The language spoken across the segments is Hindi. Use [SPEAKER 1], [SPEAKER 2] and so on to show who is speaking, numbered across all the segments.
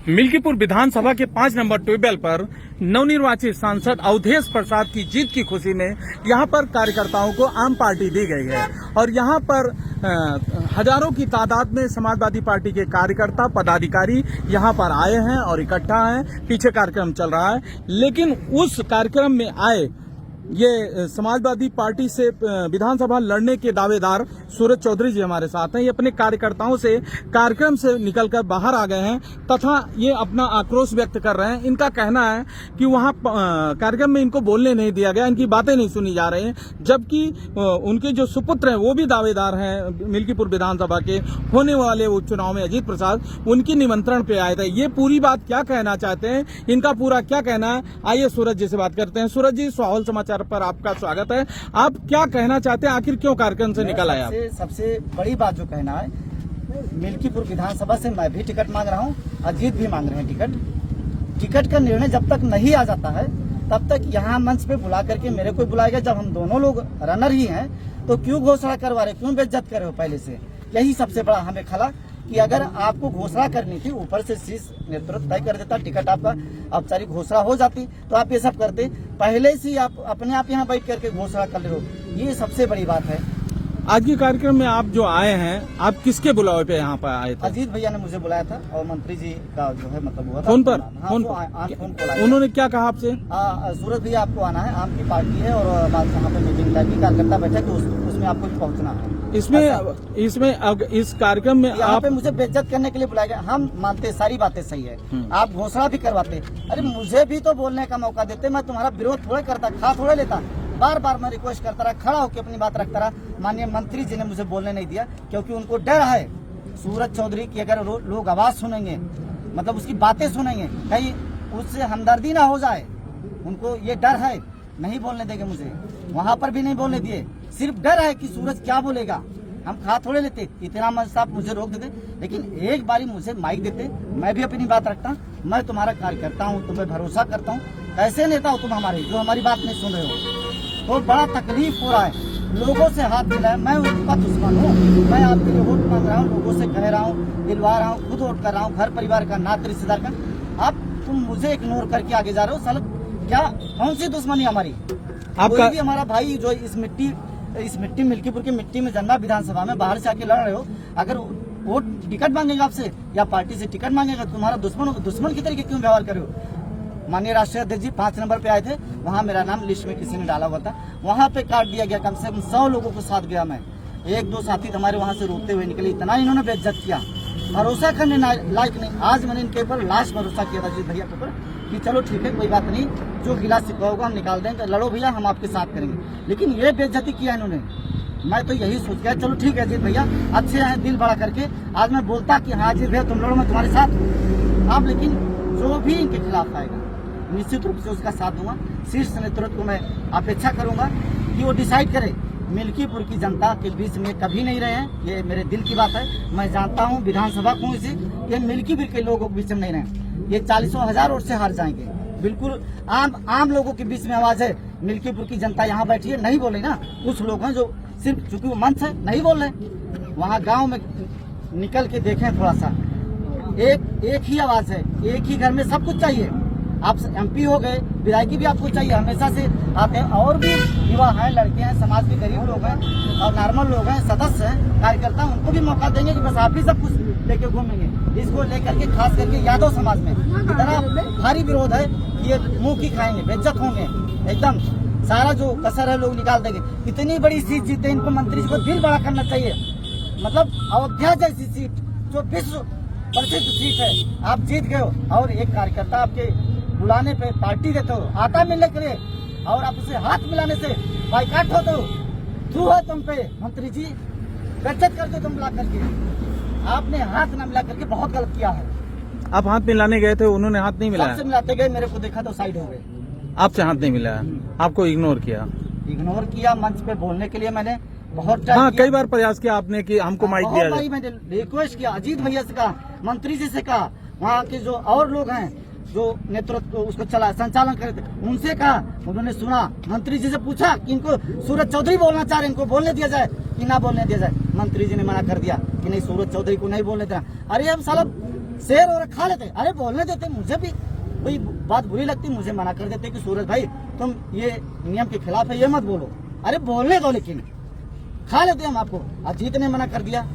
[SPEAKER 1] मिल्कीपुर विधानसभा के 5 नंबर ट्यूबवेल पर नवनिर्वाचित सांसद अवधेश प्रसाद की जीत की खुशी में यहां पर कार्यकर्ताओं को आम पार्टी दी गई है और यहां पर हजारों की तादाद में समाजवादी पार्टी के कार्यकर्ता पदाधिकारी यहां पर आए हैं और इकट्ठा हैं। पीछे कार्यक्रम चल रहा है, लेकिन उस कार्यक्रम में आए ये समाजवादी पार्टी से विधानसभा लड़ने के दावेदार सूरज चौधरी जी हमारे साथ हैं। ये अपने कार्यकर्ताओं से कार्यक्रम से निकलकर बाहर आ गए हैं तथा ये अपना आक्रोश व्यक्त कर रहे हैं। इनका कहना है कि वहां कार्यक्रम में इनको बोलने नहीं दिया गया, इनकी बातें नहीं सुनी जा रही हैं, जबकि उनके जो सुपुत्र हैं वो भी दावेदार हैं मिल्कीपुर विधानसभा के होने वाले उपचुनाव में, अजीत प्रसाद, उनकी निमंत्रण पे आए थे। ये पूरी बात क्या कहना चाहते हैं, इनका पूरा क्या कहना है, आइए सूरज जी से बात करते हैं। सूरज जी, स्वाहल समाचार पर आपका स्वागत है। आप क्या कहना चाहते हैं, आखिर क्यों कार्यक्रम से निकल आए आप?
[SPEAKER 2] सबसे बड़ी बात जो कहना है, मिल्कीपुर विधानसभा से मैं भी टिकट मांग रहा हूं, अजीत भी मांग रहे हैं टिकट का निर्णय जब तक नहीं आ जाता है तब तक यहाँ मंच पे बुला करके मेरे को बुलाएगा। जब हम दोनों लोग रनर ही हैं तो क्यों घोषणा करवा रहे, क्यों बेइज्जत कर रहे हो पहले से? यही सबसे बड़ा हमें खला कि अगर आपको घोषणा करनी थी, ऊपर से शीर्ष नेतृत्व तय कर देता, टिकट आपका औपचारिक घोषणा हो जाती तो आप ये सब करते। पहले से आप अपने आप यहाँ बैठ करके घोषणा कर ले रहे हो, ये सबसे बड़ी बात है।
[SPEAKER 1] आज के कार्यक्रम में आप जो आए हैं, आप किसके बुलावे पे यहाँ पर आए थे?
[SPEAKER 2] अजीत भैया ने मुझे बुलाया था और मंत्री जी का जो है मतलब हुआ था
[SPEAKER 1] फोन पर।
[SPEAKER 2] फोन
[SPEAKER 1] उन्होंने क्या कहा आपसे?
[SPEAKER 2] सूरज भैया आपको आना है, आपकी पार्टी है और वहाँ पे मीटिंग लगी, कार्यकर्ता बैठक, उसमें आपको पहुँचना है।
[SPEAKER 1] इसमें इस कार्यक्रम में
[SPEAKER 2] आप पे मुझे बेइज्जत करने के लिए बुलाया गया। हम मानते सारी बातें सही है, आप घोषणा भी करवाते, अरे मुझे भी तो बोलने का मौका देते। मैं तुम्हारा विरोध थोड़े करता, खा थोड़े लेता। बार बार मैं रिक्वेस्ट करता रहा, खड़ा होकर अपनी बात रखता रहा। माननीय मंत्री जी ने मुझे बोलने नहीं दिया क्योंकि उनको डर है सूरज चौधरी की अगर लोग आवाज सुनेंगे, मतलब उसकी बातें सुनेंगे, कहीं उससे हमदर्दी ना हो जाए, उनको ये डर है, नहीं बोलने देंगे मुझे। वहां पर भी नहीं बोलने दिए, सिर्फ डर है कि सूरज क्या बोलेगा। हम खा थोड़े लेते, इतना मन साहब मुझे रोक देते, लेकिन एक बारी मुझे माइक देते, मैं भी अपनी बात रखता। मैं तुम्हारा कार्यकर्ता हूँ, तुम्हें भरोसा करता हूँ, कैसे नेता हो तुम हमारे जो हमारी बात नहीं सुन रहे हो? तो बड़ा तकलीफ हो रहा है, लोगों से हाथ मिलाया, मैं उनका दुश्मन हूँ, मैं आपके लिए वोट मांग रहा हूँ, लोगों से कह रहा हूँ, दिलवा रहा हूँ, खुद वोट कर रहा हूँ, घर परिवार का, नाते रिश्तेदार का। अब तुम मुझे इग्नोर करके आगे जा रहे हो। साल क्या कौन सी दुश्मनी हमारी? कोई भी हमारा भाई जो इस मिट्टी मिल्कीपुर की मिट्टी में जन्मा, विधानसभा में बाहर से आके लड़ रहे हो, अगर वोट टिकट मांगेगा आपसे या पार्टी से टिकट मांगेगा, तुम्हारा दुश्मन की तरीके क्यों व्यवहार करे हो? माननीय राष्ट्रीय अध्यक्ष जी 5 नंबर पे आए थे, वहाँ मेरा नाम लिस्ट में किसी ने डाला हुआ था, वहाँ पे काट दिया गया। कम से कम 100 लोगों को साथ गया मैं, 1-2 साथी हमारे वहाँ से रोकते हुए निकले। इतना इन्होंने बेइज्जत किया, भरोसा करने लायक नहीं। आज मैंने इनके ऊपर लास्ट भरोसा किया था अजीत भैया के ऊपर कि चलो ठीक है, कोई बात नहीं, जो गिला सिक्का होगा हम निकाल देंगे, लड़ो भैया, हम आपके साथ करेंगे। लेकिन ये बेइज्जती किया इन्होंने। मैं तो यही सोच गया, चलो ठीक है अजीत भैया अच्छे हैं, दिल बड़ा करके आज मैं बोलता कि हाँ अजीत भैया तुम लड़ो, मैं तुम्हारे साथ हूँ। आप लेकिन जो भी इनके खिलाफ आएगा निश्चित रूप से उसका साथ दूंगा। शीर्ष नेतृत्व को मैं अपेक्षा करूंगा कि वो डिसाइड करे। मिल्कीपुर की जनता के बीच में कभी नहीं रहे हैं, ये मेरे दिल की बात है। मैं जानता हूं विधानसभा कौन सी, ये मिल्कीपुर के लोगों के बीच में नहीं रहे। ये 40,000 वोट से हार जाएंगे। बिल्कुल आम लोगों के बीच में आवाज है। मिल्कीपुर की जनता यहाँ बैठी है, नहीं बोले ना। कुछ लोग हैं जो सिर्फ चूंकि वो मंच है नहीं बोल रहे, वहाँ गाँव में निकल के देखें थोड़ा सा। एक ही आवाज है, एक ही घर में सब कुछ चाहिए। आप MP हो गए, विधायकी भी आपको चाहिए, हमेशा से आते हैं। और भी युवा हैं, लड़के हैं, समाज के गरीब लोग हैं और नॉर्मल लोग हैं, सदस्य हैं, कार्यकर्ता, उनको भी मौका देंगे कि बस आप ही सब कुछ लेके घूमेंगे। इसको लेकर के खास करके यादव समाज में इतना भारी विरोध है कि ये मुंह की खाएंगे, बेइज्जत होंगे एकदम। सारा जो कसर है लोग निकाल देंगे। इतनी बड़ी सीट जीते, इनको मंत्री जी को दिल बड़ा करना चाहिए। मतलब अयोध्या जैसी सीट जो विश्व प्रसिद्ध सीट है, आप जीत गए हो और एक कार्यकर्ता आपके बुलाने पे पार्टी देते हो, आता मिलने के लिए, और आप उसे हाथ मिलाने से बाइकाट होते हो। थ्रू है तुम पे मंत्री जी, बेइज्जत करते तुम मिला करके। आपने हाथ न मिला करके बहुत गलत किया है।
[SPEAKER 1] आप हाथ मिलाने गए थे, उन्होंने हाथ नहीं मिलाया?
[SPEAKER 2] सबसे मिलाते गए, मेरे को देखा तो साइड हो गए।
[SPEAKER 1] आपसे हाथ नहीं मिलाया, आपको इग्नोर किया
[SPEAKER 2] मंच पे बोलने के लिए मैंने बहुत
[SPEAKER 1] हाँ कई बार प्रयास किया आपने कि हमको माइक दिया जाए।
[SPEAKER 2] मैंने रिक्वेस्ट किया, अजीत भैया से कहा, मंत्री जी से कहा, वहाँ के जो और लोग हैं जो नेतृत्व उसको संचालन करे थे उनसे कहा, उन्होंने सुना। मंत्री जी से पूछा कि इनको सूरज चौधरी बोलना चाह रहे, इनको बोलने दिया जाए कि ना बोलने दिया जाए। मंत्री जी ने मना कर दिया कि नहीं, सूरज चौधरी को नहीं बोलने देना। अरे अब साला शेर और खा लेते, अरे बोलने देते, मुझे भी कोई बात बुरी लगती मुझे मना कर देते कि सूरज भाई तुम ये नियम के खिलाफ है, ये मत बोलो, अरे बोलने दो, लेकिन खा लेते हम आपको। अजीत ने मना कर दिया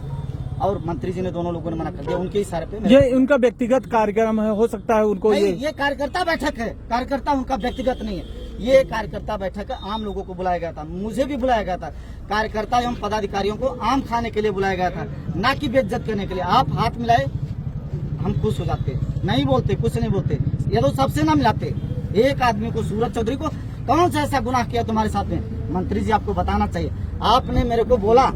[SPEAKER 2] और मंत्री जी ने, दोनों लोगों ने मना कर दिया, उनके इशारे पे।
[SPEAKER 1] ये उनका व्यक्तिगत कार्यक्रम है, हो सकता है उनको
[SPEAKER 2] ये कार्यकर्ता बैठक है, कार्यकर्ता उनका व्यक्तिगत नहीं है, ये कार्यकर्ता बैठक है, आम लोगों को बुलाया गया था, मुझे भी बुलाया गया था, कार्यकर्ता एवं पदाधिकारियों को आम खाने के लिए बुलाया गया था, ना कि बेइज्जत करने के लिए। आप हाथ मिलाए हम खुश हो जाते, नहीं बोलते, कुछ नहीं बोलते, ये तो सबसे ना मिलाते। एक आदमी को, सूरज चौधरी को, कौन सा ऐसा गुनाह किया तुम्हारे साथ में? मंत्री जी आपको बताना चाहिए। आपने मेरे को बोला,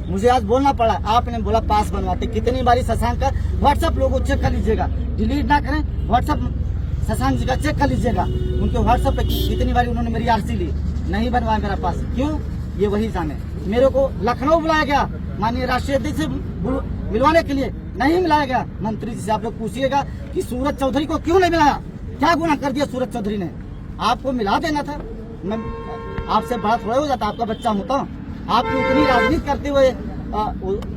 [SPEAKER 2] मुझे आज बोलना पड़ा, आपने बोला पास बनवाते। कितनी बारी शशांक का व्हाट्सएप लोगों चेक कर लीजिएगा, डिलीट ना करें, व्हाट्सएप शशांक जी का चेक कर लीजिएगा, उनके व्हाट्सएप पे कितनी बारी उन्होंने मेरी आरसी ली, नहीं बनवाया मेरा पास। क्यों? ये वही जाने। मेरे को लखनऊ बुलाया गया माननीय राष्ट्रीय अध्यक्ष से मिलवाने के लिए, नहीं मिलाया गया। मंत्री जी से आप लोग पूछिएगा कि सूरज चौधरी को क्यों नहीं मिलाया, क्या गुनाह कर दिया सूरज चौधरी ने? आपको मिला देना था, मैं आपसे बड़ा थोड़ा हो जाता, आपका बच्चा होता। आपकी उतनी राजनीति करते हुए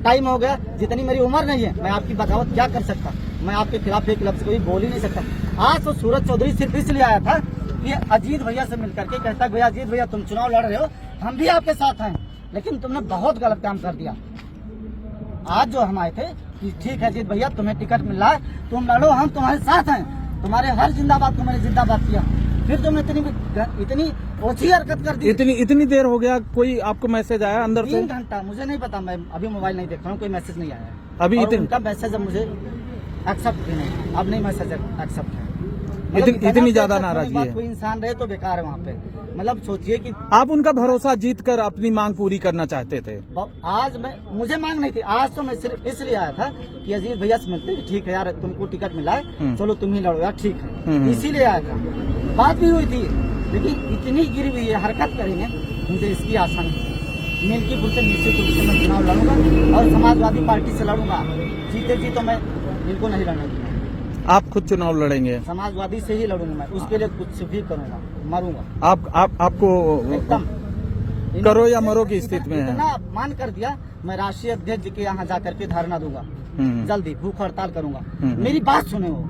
[SPEAKER 2] टाइम हो गया, जितनी मेरी उम्र नहीं है, मैं आपकी बगावत क्या कर सकता? मैं आपके खिलाफ एक लफ्ज कभी बोल ही नहीं सकता। आज तो सूरज चौधरी सिर्फ इसलिए आया था कि अजीत भैया से मिलकर के कहता, भैया अजीत भैया तुम चुनाव लड़ रहे हो, हम भी आपके साथ हैं, लेकिन तुमने बहुत गलत काम कर दिया। आज जो हम आए थे कि ठीक है अजीत भैया तुम्हें टिकट मिल रहा है, तुम लड़ो, हम तुम्हारे साथ हैं, तुम्हारे हर जिंदाबाद को मैंने जिंदाबाद किया। फिर तुमने इतनी ओछी हरकत कर दी।
[SPEAKER 1] इतनी देर हो गया, कोई आपको मैसेज आया अंदर से?
[SPEAKER 2] 3 घंटा, मुझे नहीं पता, मैं अभी मोबाइल नहीं देख रहा हूँ, कोई मैसेज नहीं आया
[SPEAKER 1] अभी।
[SPEAKER 2] उनका मैसेज अब मुझे एक्सेप्ट भी नहीं, अब नहीं मैसेज एक्सेप्ट है।
[SPEAKER 1] इतनी ज्यादा नाराजगी है।
[SPEAKER 2] कोई इंसान रहे तो बेकार है वहाँ पे। मतलब सोचिए कि
[SPEAKER 1] आप उनका भरोसा जीत कर अपनी मांग पूरी करना चाहते थे।
[SPEAKER 2] आज मुझे मांग नहीं थी, आज तो मैं सिर्फ इसलिए आया था कि अजीत भैया से मिलते, ठीक है यार तुमको टिकट मिला है, चलो तुम ही लड़ो यार, ठीक है, इसीलिए आया था। बात भी हुई थी, लेकिन इतनी गिरी हुई है, हरकत करेंगे, मुझे इसकी आशा नहीं। मिल्कीपुर से निश्चित रूप से मैं चुनाव लड़ूंगा और समाजवादी पार्टी से लड़ूंगा, जीते जी तो मैं इनको नहीं लड़ने दूंगा।
[SPEAKER 1] आप खुद चुनाव लड़ेंगे?
[SPEAKER 2] समाजवादी से ही लड़ूंगा मैं, उसके लिए कुछ भी करूंगा, मरूंगा।
[SPEAKER 1] आपको
[SPEAKER 2] एकदम
[SPEAKER 1] करो या मरो की स्थिति में है।
[SPEAKER 2] इतना अपमान कर दिया, मैं राष्ट्रीय अध्यक्ष जी के यहाँ जाकर के धरना दूंगा, जल्दी भूख हड़ताल करूंगा। मेरी बात सुने हो,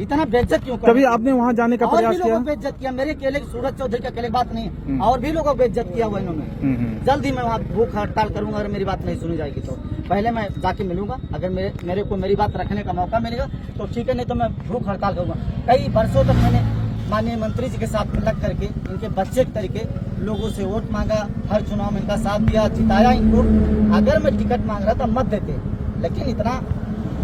[SPEAKER 2] इतना बेइज्जत क्यों?
[SPEAKER 1] कभी आपने वहाँ जाने का प्रयास किया?
[SPEAKER 2] लोगों को बेइज्जत किया, मेरे अकेले सूरज चौधरी का अकेले बात नहीं है, और भी लोगों को बेइज्जत किया हुआ इन्होंने। जल्दी मैं वहाँ भूख हड़ताल करूंगा, अगर मेरी बात नहीं सुनी जाएगी तो। पहले मैं जाके मिलूंगा, अगर मेरे को मेरी बात रखने का मौका मिलेगा तो ठीक है, नहीं तो मैं भूख हड़ताल करूंगा। कई वर्षों तक मैंने माननीय मंत्री जी के साथ लग करके इनके बच्चे के तरीके लोगों से वोट मांगा, हर चुनाव में इनका साथ दिया, जिताया इनको। अगर मैं टिकट मांग रहा था मत देते, लेकिन इतना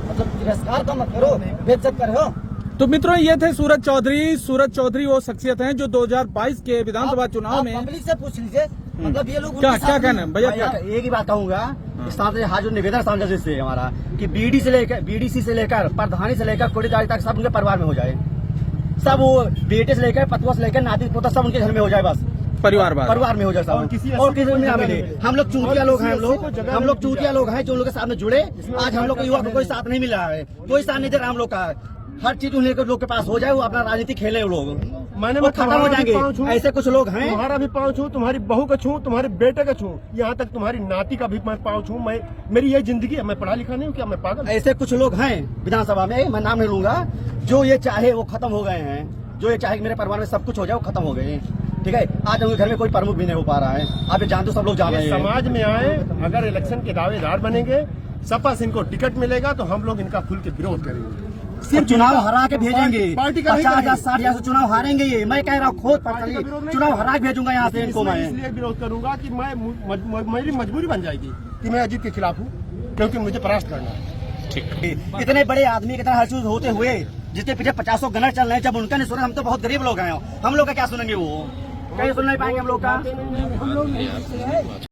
[SPEAKER 2] मतलब तिरस्कार तो मत करो, बेइज्जत कर हो।
[SPEAKER 1] तो मित्रों, ये थे सूरज चौधरी। सूरज चौधरी वो शख्सियत हैं जो 2022 के विधानसभा चुनाव में,
[SPEAKER 2] पब्लिक से पूछ लीजिए, मतलब ये लोग
[SPEAKER 1] क्या कहना है भैया? क्या
[SPEAKER 3] एक ही बात कहूंगा, हाथ जो निवेदन सांसद से हमारा कि बीडीसी से लेकर प्रधानी से लेकर कोटेदारी तक सब उनके परिवार में हो जाए, सब वो बेटे से लेकर पतुआ से लेकर नाती पोता सब उनके घर में हो जाए, बस परिवार में हो जाए सब, और किसी में ना मिले। हम लोग चूतिया लोग हैं, हम लोग चूतिया लोग हैं जो लोग के साथ में जुड़े। आज हम लोग को युवा को कोई साथ नहीं मिल रहा है, कोई साथ नहीं दे रहा हम लोग का। हर चीज उन्हें लोग के पास हो जाए, वो अपना राजनीति खेले वो लोग,
[SPEAKER 4] मैंने
[SPEAKER 3] खत्म हो जाएंगे। ऐसे कुछ लोग हैं,
[SPEAKER 4] तुम्हारा भी पाँव छू, तुम्हारी बहू का छू, तुम्हारे बेटे का छू, यहाँ तक तुम्हारी नाती का भी मैं पाँव छू। मेरी ये जिंदगी है, मैं पढ़ा लिखा नहीं हूँ क्या, मैं पागल?
[SPEAKER 3] ऐसे कुछ लोग हैं विधानसभा में, मैं नाम नहीं लूंगा, जो ये चाहे वो खत्म हो गए हैं, जो ये चाहे मेरे परिवार में सब कुछ हो जाए वो खत्म हो गए। ठीक है, आज उनके घर में कोई प्रमुख भी नहीं हो पा रहा है, आप ये जानते हो, सब लोग जान रहे हैं।
[SPEAKER 4] समाज में आए, अगर इलेक्शन के दावेदार बनेंगे, सपा से इनको टिकट मिलेगा तो हम लोग इनका खुल के विरोध करेंगे।
[SPEAKER 3] सिर्फ चुनाव हरा के भेजेंगे, 50,000 60,000 चुनाव हारेंगे ये, मैं कह रहा हूँ, खुद चुनाव हरा के भेजूंगा यहाँ से इनको। मैं
[SPEAKER 4] इसलिए विरोध करूंगा कि मेरी मजबूरी बन जाएगी कि मैं अजीत के खिलाफ हूँ, क्योंकि मुझे परास्त करना है।
[SPEAKER 3] ठीक, इतने बड़े आदमी की तरह हर चीज होते हुए जिसके पीछे 50 गनर चल रहे हैं, जब उनका नहीं सुना, हम तो बहुत गरीब लोग हैं, हम लोग का क्या सुनेंगे? वो कहीं सुन नहीं पाएंगे हम लोग का।